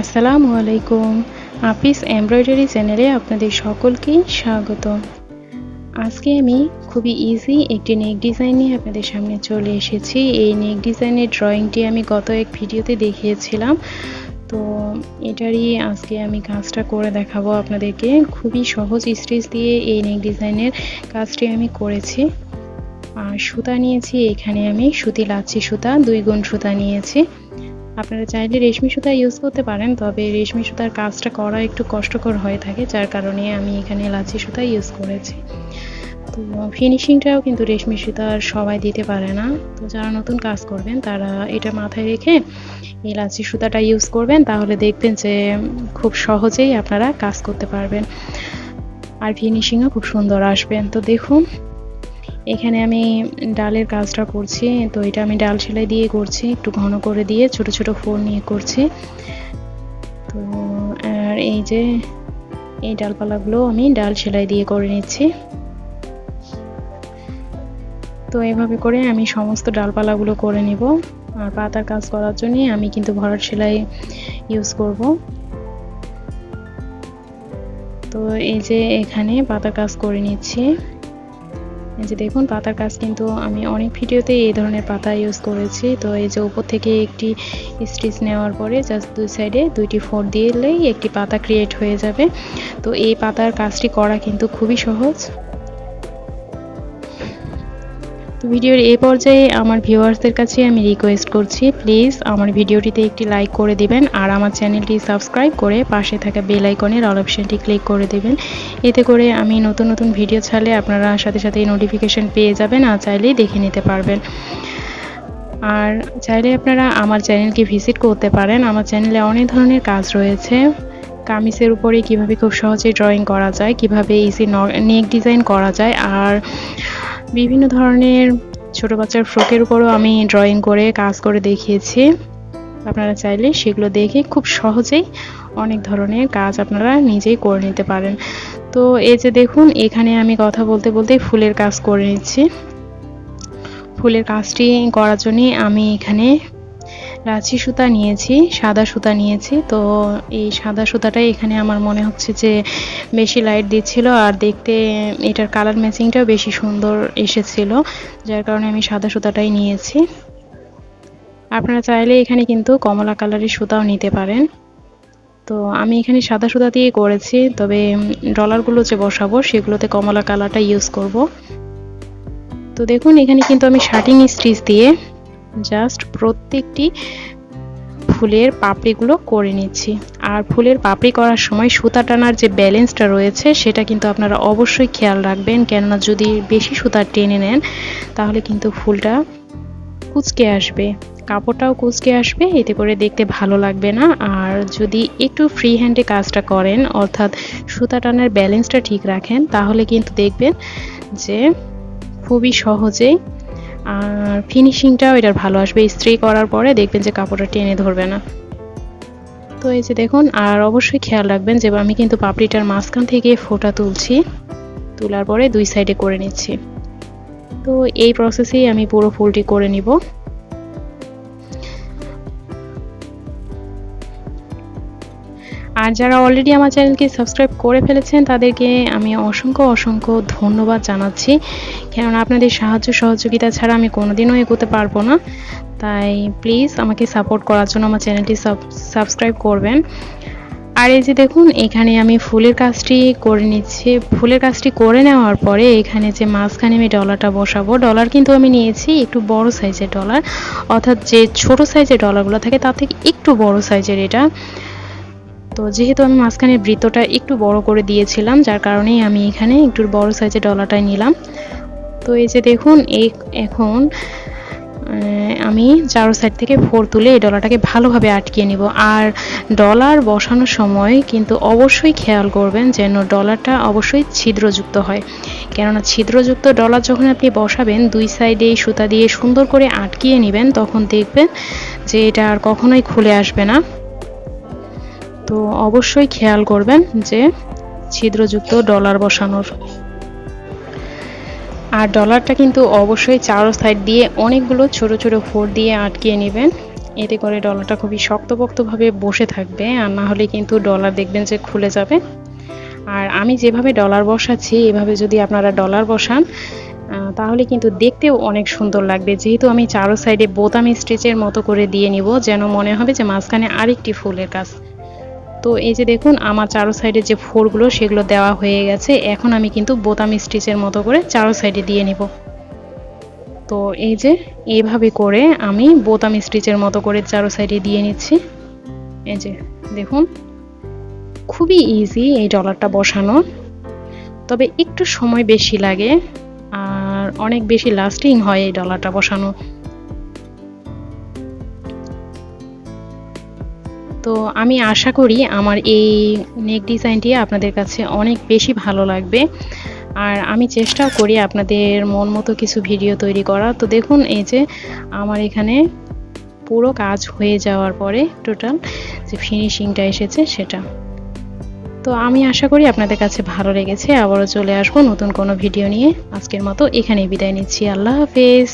আসসালামু আলাইকুম। আপিস এমব্রয়ডারি চ্যানেলে আপনাদের সকলকে স্বাগত। আজকে আমি খুবই ইজি একটি নেক ডিজাইন নিয়ে আপনাদের সামনে চলে এসেছি। এই নেক ডিজাইনের ড্রয়িংটি আমি গত এক ভিডিওতে দেখিয়েছিলাম। তো এটারই আজকে আমি কাজটা করে দেখাবো আপনাদেরকে। খুবই সহজ স্টিচ দিয়ে এই নেক ডিজাইনের কাজটি আমি করেছি। আর সুতা নিয়েছি এখানে আমি সুতি লাচ্ছি সুতা 2 গুণ সুতা নিয়েছি। আপনারা চাইলে রেশমি সুতা ইউজ করতে পারেন, তবে রেশমি সুতার কাজটা করা একটু কষ্টকর হয়ে থাকে, যার কারণে আমি এখানে লাচ্ছি সুতা ইউজ করেছি। তো ফিনিশিংটাও কিন্তু রেশমি সুতার সবাই দিতে পারে না। তো যারা নতুন কাজ করবেন তারা এটা মাথায় রেখে এই লাচ্ছি সুতাটা ইউজ করবেন, তাহলে দেখবেন যে খুব সহজেই আপনারা কাজ করতে পারবেন আর ফিনিশিংও খুব সুন্দর আসবেন। তো দেখুন এখানে আমি ডালের কাজটা করছি। তো এটা আমি ডাল সেলাই দিয়ে করছি, একটু ঘন করে দিয়ে ছোট ছোট ফোর নিয়ে করছি। তো আর এই যে এই ডালপালাগুলো আমি ডাল সেলাই দিয়ে করে নিচ্ছি। তো এইভাবে করে আমি সমস্ত ডালপালাগুলো করে নিব। আর পাতার কাজ করার জন্য আমি কিন্তু ভরাট সেলাই ইউজ করব। তো এই যে এখানে পাতার কাজ করে নিচ্ছি। এই যে দেখুন পাতার কাজ কিন্তু আমি অনেক ভিডিওতে এই ধরনের পাতা ইউজ করেছি। তো এই যে উপর থেকে একটি স্টিচ নেওয়ার পরে জাস্ট দুই সাইডে 2টি ফোর দিলেই একটি পাতা ক্রিয়েট হয়ে যাবে। তো এই পাতার কাজটি করা কিন্তু খুবই সহজ। তো ভিডিওর এই পর্যায়ে আমার ভিউয়ার্সদের কাছে আমি রিকোয়েস্ট করছি, প্লিজ আমার ভিডিওটিতে একটি লাইক করে দিবেন আর আমার চ্যানেলটি সাবস্ক্রাইব করে পাশে থাকা বেল আইকনের অল অপশনটি ক্লিক করে দিবেন। এতে করে আমি নতুন নতুন ভিডিও ছাড়লে আপনারা সাথে সাথেই নোটিফিকেশন পেয়ে যাবেন আর চাইলেই দেখে নিতে পারবেন। আর চাইলে আপনারা আমার চ্যানেলকে ভিজিট করতে পারেন। আমার চ্যানেলে অনেক ধরনের কাজ রয়েছে। কামিজের উপরে কিভাবে খুব সহজে ড্রয়িং করা যায়, কিভাবে ইজি নেক ডিজাইন করা যায়, আর বিভিন্ন ধরনের ছোট বাচ্চার ফ্রকের উপরও আমি ড্রয়িং করে কাজ করে দেখিয়েছি। আপনারা চাইলে সেগুলো দেখে খুব সহজেই অনেক ধরনের কাজ আপনারা নিজেই করে নিতে পারেন। তো এই যে দেখুন এখানে আমি কথা বলতে বলতে ফুলের কাজ করে নিচ্ছি। ফুলের কাজটি করার জন্য আমি এখানে লাচ্ছি সুতা নিয়েছি, সাদা সুতা নিয়েছি। তো এই সাদা সুতাটাই এখানে আমার মনে হচ্ছে যে বেশি লাইট দিচ্ছিল আর দেখতে এটার কালার ম্যাচিংটাও বেশি সুন্দর এসেছিল, যার কারণে আমি সাদা সুতাটাই নিয়েছি। আপনারা চাইলে এখানে কিন্তু কমলা কালারের সুতাও নিতে পারেন। তো আমি এখানে সাদা সুতা দিয়ে করেছি, তবে ডলারগুলো যে বসাবো সেগুলোতে কমলা কালারটা ইউজ করব। তো দেখুন এখানে কিন্তু আমি শার্টিং স্টিচ দিয়ে জাস্ট প্রত্যেকটি ফুলের পাপড়িগুলো করে নিচ্ছি। আর ফুলের পাপড়ি করার সময় সুতা টানার যে ব্যালেন্সটা রয়েছে সেটা কিন্তু আপনারা অবশ্যই খেয়াল রাখবেন, কেননা যদি বেশি সুতা টেনে নেন তাহলে কিন্তু ফুলটা কুঁচকে আসবে, কাপড়টাও কুঁচকে আসবে, এতে করে দেখতে ভালো লাগবে না। আর যদি একটু ফ্রি হ্যান্ডে কাজটা করেন, অর্থাৎ সুতা টানার ব্যালেন্সটা ঠিক রাখেন, তাহলে কিন্তু দেখবেন যে খুবই সহজেই আর ফিনিশিংটাও এটার ভালো আসবে। ইস্ত্রি করার পরে দেখবেন যে কাপড়টা টেনে ধরবে না। তো এই যে দেখুন, আর অবশ্যই খেয়াল রাখবেন যে আমি কিন্তু পাপড়িটার মাঝখান থেকে ফোঁটা তুলছি, তোলার পরে দুই সাইডে করে নিচ্ছি। তো এই প্রসেসেই আমি পুরো ফুলটি করে নিব। আর যারা অলরেডি আমার চ্যানেলকে সাবস্ক্রাইব করে ফেলেছেন তাদেরকে আমি অসংখ্য অসংখ্য ধন্যবাদ জানাচ্ছি, কেননা আপনাদের সাহায্য সহযোগিতা ছাড়া আমি কোনোদিনও এগোতে পারবো না। তাই প্লিজ আমাকে সাপোর্ট করার জন্য আমার চ্যানেলটি সাবস্ক্রাইব করবেন। আর এই যে দেখুন এখানে আমি ফুলের কাজটি করে নিচ্ছি। ফুলের কাজটি করে নেওয়ার পরে এখানে যে মাঝখানে আমি ডলারটা বসাবো, ডলার কিন্তু আমি নিয়েছি একটু বড় সাইজের ডলার, অর্থাৎ যে ছোট সাইজের ডলারগুলো থাকে তার থেকে একটু বড় সাইজের এটা। তো যেহেতু আমি মাঝখানের বৃত্তটা একটু বড় করে দিয়েছিলাম, যার কারণেই আমি এখানে একটু বড় সাইজের ডলারটাই নিলাম। তো এই যে দেখুন এখন আমি চারো সাইড থেকে ফোর তুলে এই ডলারটাকে ভালোভাবে আটকিয়ে নিব। আর ডলার বসানোর সময় কিন্তু অবশ্যই খেয়াল করবেন যেন ডলারটা অবশ্যই ছিদ্রযুক্ত হয়, কেননা ছিদ্রযুক্ত ডলার যখন আপনি বসাবেন দুই সাইডে সুতা দিয়ে সুন্দর করে আটকিয়ে নেবেন, তখন দেখবেন যে এটা আর কখনোই খুলে আসবে না। তো অবশ্যই খেয়াল করবেন যে ছিদ্রযুক্ত ডলার বসানোর। আর ডলারটা কিন্তু অবশ্যই চারো সাইড দিয়ে অনেকগুলো ছোট ছোট ফোর দিয়ে আটকিয়ে নেবেন, এতে করে ডলারটা খুবই শক্তপোক্তভাবে বসে থাকবে, আর না হলে কিন্তু ডলার দেখবেন যে খুলে যাবে। আর আমি যেভাবে ডলার বসাচ্ছি এভাবে যদি আপনারা ডলার বসান তাহলে কিন্তু দেখতেও অনেক সুন্দর লাগবে। যেহেতু আমি চারো সাইডে বোতাম স্টিচের মতো করে দিয়ে নিব, যেন মনে হবে যে মাঝখানে আরেকটি ফুলের কাজ। তো এই যে দেখুন আমার চারো সাইডে যে ফোরগুলো সেগুলো দেওয়া হয়ে গেছে। এখন আমি কিন্তু বোতাম স্টিচের মতো করে চারো সাইডে দিয়ে নিব। তো এই যে এইভাবে করে আমি বোতাম স্টিচের মতো করে চারো সাইডে দিয়ে নিচ্ছি। এই যে দেখুন খুবই ইজি এই ডলারটা বসানো, তবে একটু সময় বেশি লাগে আর অনেক বেশি লাস্টিং হয় এই ডলারটা বসানো। তো আমি আশা করি আমার এই নেক ডিজাইনটি আপনাদের কাছে অনেক বেশি ভালো লাগবে, আর আমি চেষ্টাও করি আপনাদের মন মতো কিছু ভিডিও তৈরি করা। তো দেখুন এই যে আমার এখানে পুরো কাজ হয়ে যাওয়ার পরে টোটাল যে ফিনিশিংটা এসেছে সেটা। তো আমি আশা করি আপনাদের কাছে ভালো লেগেছে। আবারও চলে আসবো নতুন কোনো ভিডিও নিয়ে। আজকের মতো এখানেই বিদায় নিচ্ছি। আল্লাহ হাফেজ।